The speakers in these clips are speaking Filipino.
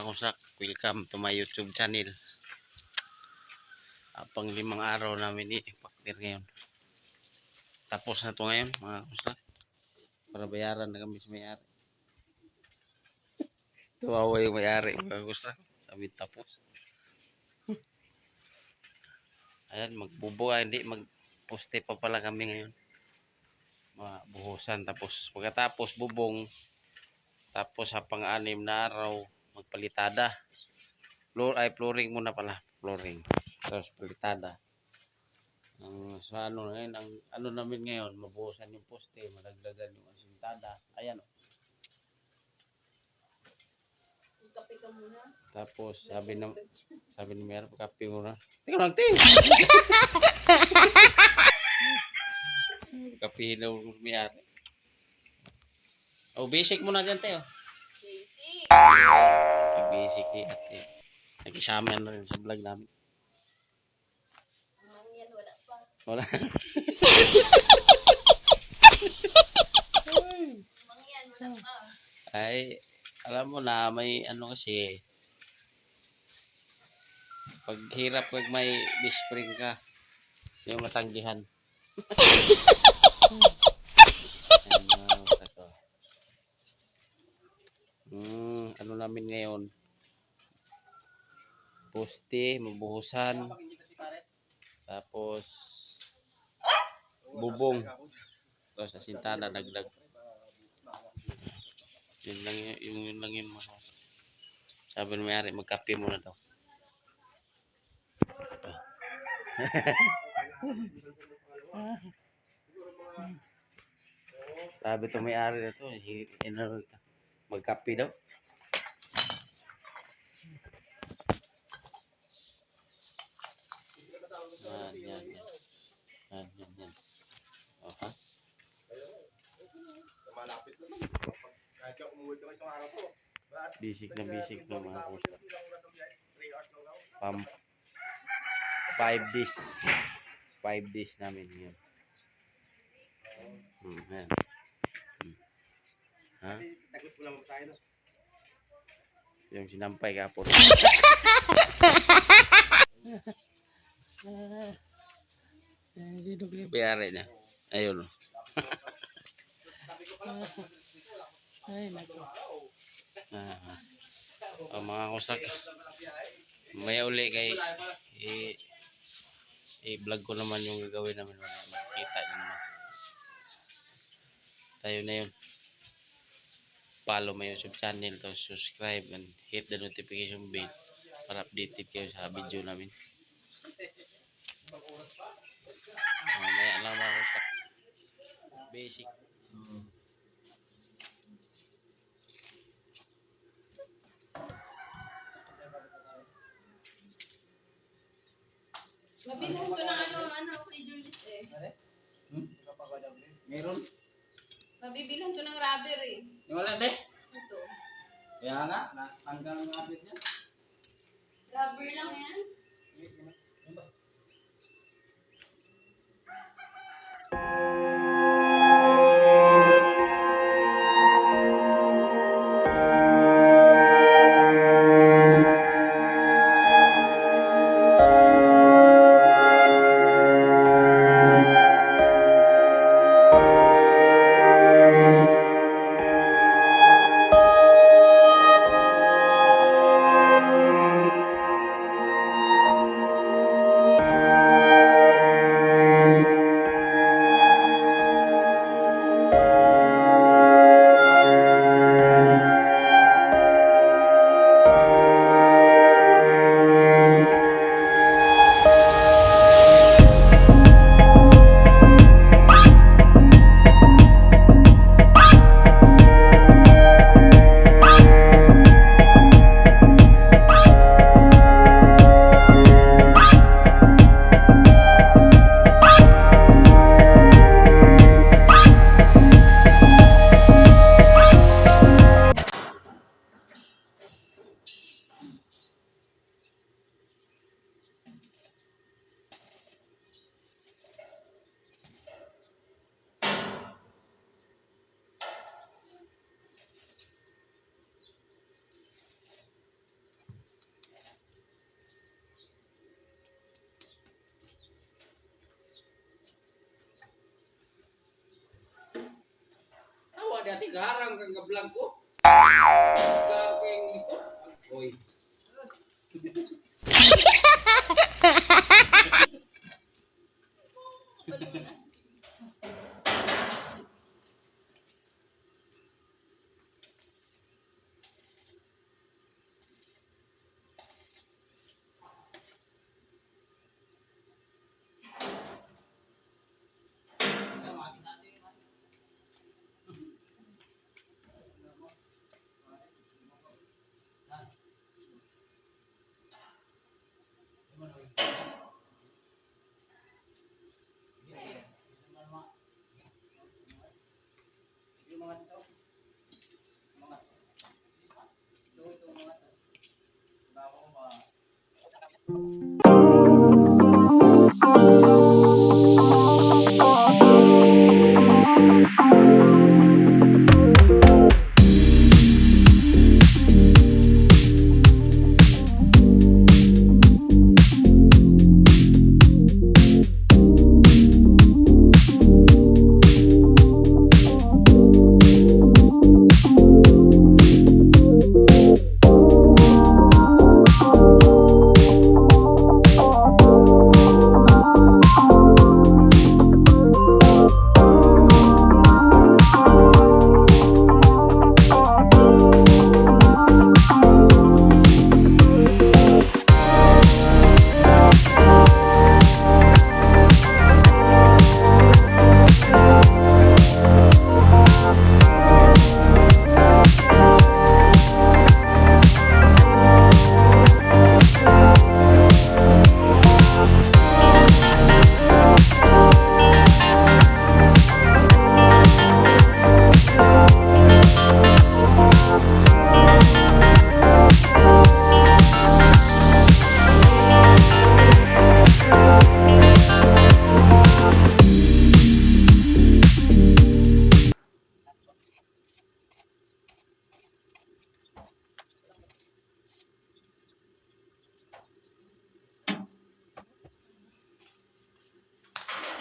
mga kusak, welcome to my YouTube channel. Panglimang araw namin i-paktir ngayon. Tapos na to ngayon mga kusak. Para bayaran na kami sa may-ari. Tuwawa yung may-ari mga kusak. Sabi tapos. Ayan, magbubuhay, hindi magposte pa pala kami ngayon. Buhusan, tapos pagkatapos bubong, tapos sa pang-anim na araw magpalitada. Flooring muna pala, flooring. Tapos palitada. So ano ngayon, ang ano namin ngayon, mabuhusan yung poste, malaglagan yung asintada. Ayan o. Kape ka muna. Tapos sabi ni Mera, kape muna. Tingnan lang, ting! Kapihin na umiyari. Oh, basic muna dyan, Teo. Basic. Basic at nag-isama na rin sa vlog namin. Yan, wala pa. Wala. Yan, wala pa. Ay, alam mo na, may ano kasi, pag hirap pag may bispring ka, yung matanggihan. Ano namin ngayon, poste, mabuhusan, tapos bubong, tapos asintada, dagdag. Yun lang yun mga. Sabi ng may-ari, magkape muna daw. Sabi itong may-ari na ito, magkape daw. Yan. Aha. Basic na mga kusa. 5 days. 5 days namin yun. Ayan. Ha? Yung sinampay ka po. Sino bayari na? Ayun. Ay, nako. Mga kusak, may uli kay i-vlog ko naman yung gagawin namin. Makikita nyo naman. Tayo na yun. Follow my YouTube channel, to subscribe and hit the notification bell para updated kayo sa video namin. Maya lang mga kusak. Basic. Mabilang ko ng ano kay Julius eh. Meron? Mabibilang ko ng rubber eh. Yung wala de? Ito. Kaya nga, tanggal ng abit niya. Rubber lang yan. dati garang kang gablang ko. Garang ko yung ito. Oy.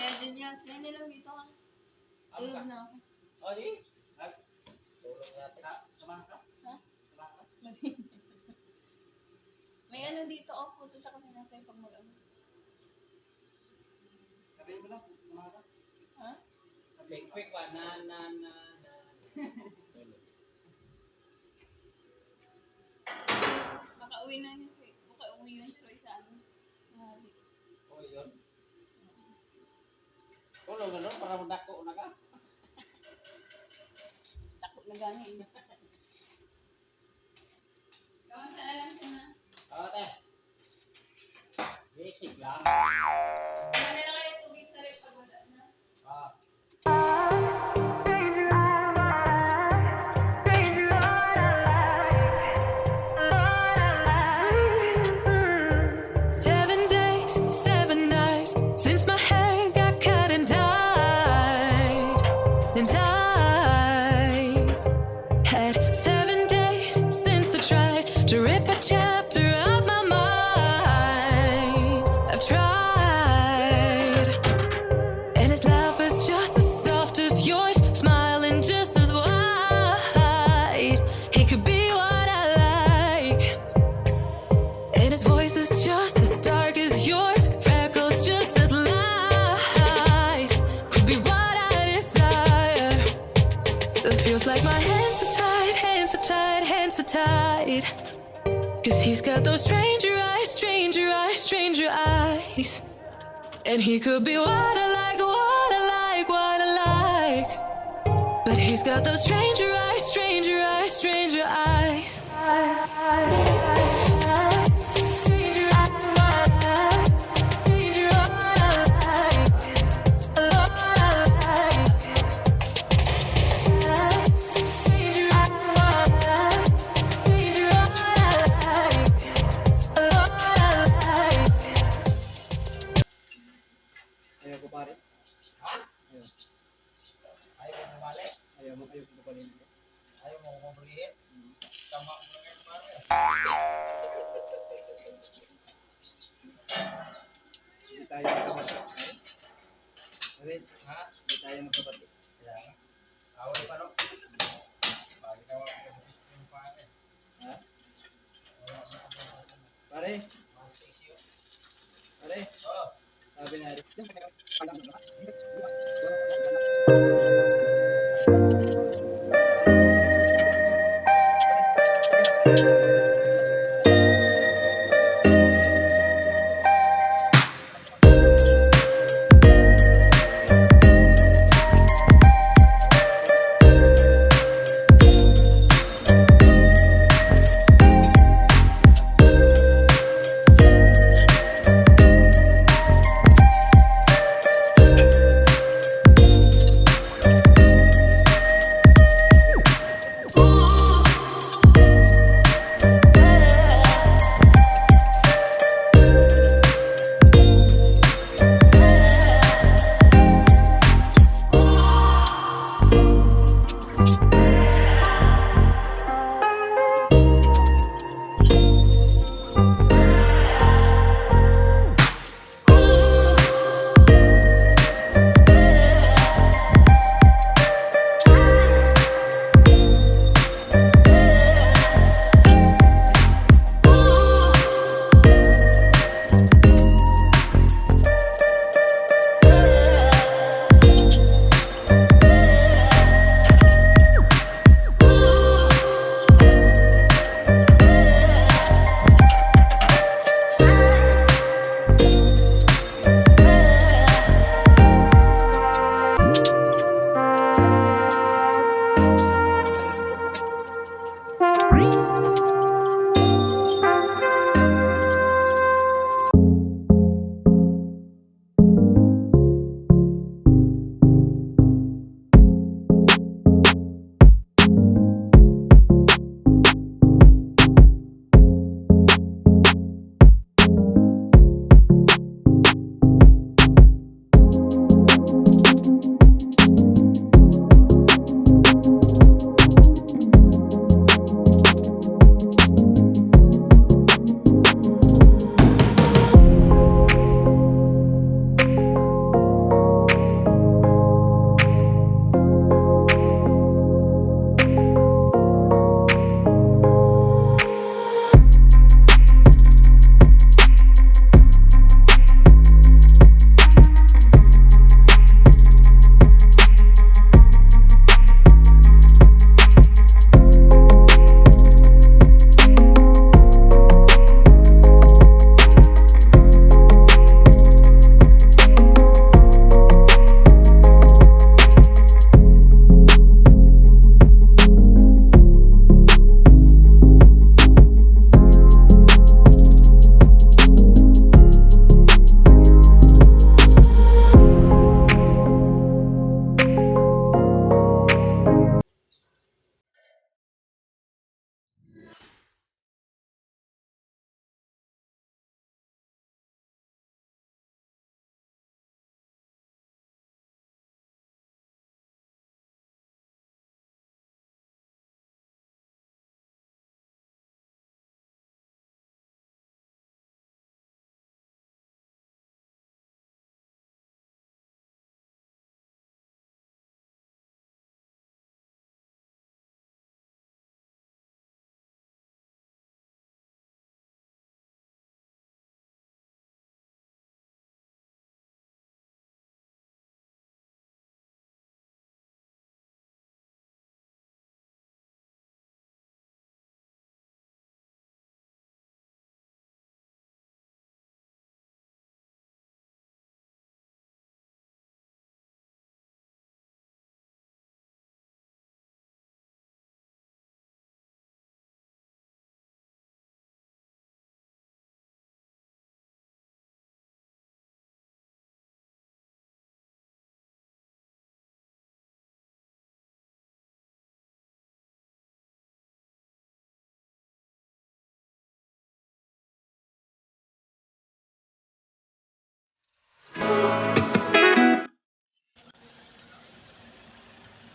Kaya dyan yan. Kaya nilang dito ka. Tulog na ako. Oh, di? Tulog natin. Samahan ka? Ha? Samahan ka? May ano dito ako. Pupunta kami natin pag mag-ano. Sabihin mo lang, samahan ka? Ha? Sabihin quick pa, na. Makauwi na yun. Makauwi yun. Pero isa ano. Mahali. Oh, yun. Tulog na para madako na ka. Takot na gano'n. Kamusta na lang siya na? Ate. Basic lang. Wala na lang kayo tubig sa rin pag wala na. Ah. Seven days, 7 nights since my head got cut and died. And I've had 7 days since I tried to rip a chapter out my mind. I've tried, and his laugh was just as soft as yours, smiling just as wide. He could be what I like. And his voice is just as dark as yours, freckles just as light. Could be what I desire. Still feels like my hands are tied, hands are tied, hands are tied. Cause he's got those stranger eyes, stranger eyes, stranger eyes. And he could be what I like, what I like, what I like. But he's got those stranger eyes, stranger eyes, stranger eyes. Ayaw ko pare. Ha? Ayaw. Ayaw ko bumali. Ayaw ko bumali. Ayaw mo kumabalihin. Tama mo lang yan pare. Hindi tayo magkabati. Ha? Hindi tayo magkabati. Kaya nga. Awal pa no?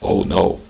Oh no.